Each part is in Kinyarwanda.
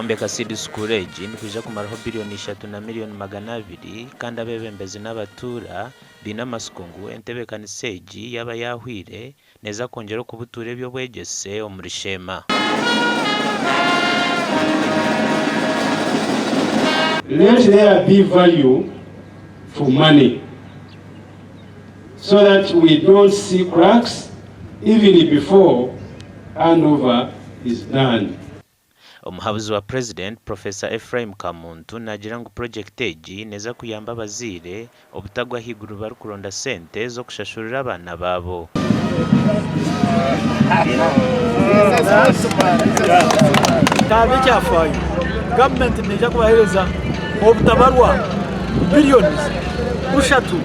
Okombeka seed school egi nikuja kumaraho biliyoni 3 na miliyoni 200 kandi abebembezi n'abatura bina masikungu entebekanisa egi yaba yahwire neza kongera kubutura ebyo bwegese omuri SHEEMA. Let there be value for money so that we don't see cracks even before handover is done. Omuhabuzi wa President Professor Ephraim Kamuntu nagira ngu project egi neza kuyamba abazire obutagwa higuru barukuronda sente zo kushashurira abana babo. Tabi cyafaye government neja kubahereza obutabarwa billions bushatu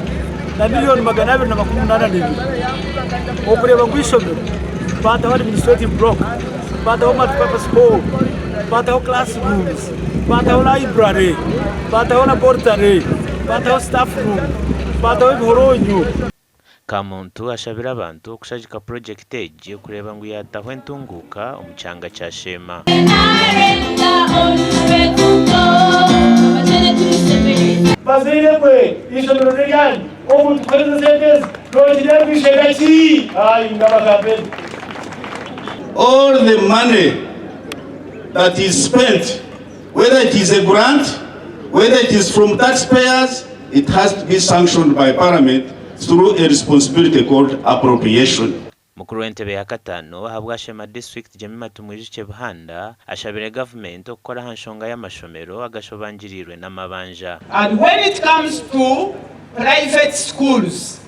na miliyoni 282 okureba ngwishomero bata wa administrative block bata wa multipurpose hall bata wa classrooms bata wa library bata wa laboratory bata wa staff room bata wa bihoronyo. Kamuntu ashabira abantu okushajika project egi kureba ngu yataho entunguka omukyanga kya SHEEMA. Bazire kwe ishomero ryani omuntu kweza sentence rojire kwishega ki ngabakabe. All the money that is spent, whether it is a grant, whether it is from taxpayers, it has to be sanctioned by Parliament through a responsibility called appropriation. Mukuru w'entebe ya katano habwa SHEEMA district Jemima Tumwijike Buhanda ashabire government okukora hanshonga y'amashomero agashobangirirwe n'amabanja. And when it comes to private schools,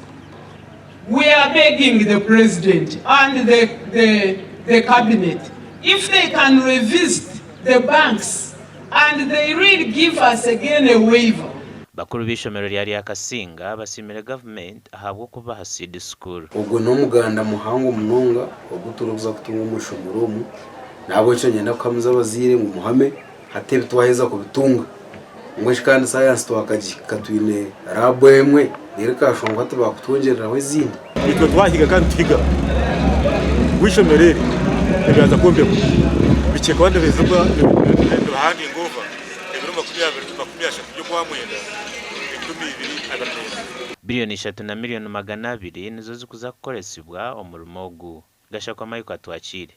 we are begging the president and the cabinet, if they can revisit the banks and they really give us again a waiver. Bakuru b'ishomero lyari akasinga basimira government ahabwo kubaha seed school. Ubwo no muganda muhango munonga oguturuza kutunga umushomero mu nabo cyo nyenda kamuza bazire mu muhame hatebe twaheza kubitunga ngwesh kandi science twakagikatwine arabwire nereka shonga tubakutongerera we zindi Ito twahiga kandi twiga wishomerere egaza kombe bice kwande bezwa bahandi ngova ebiro 20 byo kwa mwenda biliyoni 3 na miliyoni 200 nizo zikuza kukoresibwa omurimo ogu. Gashakwa mayiko atwakire.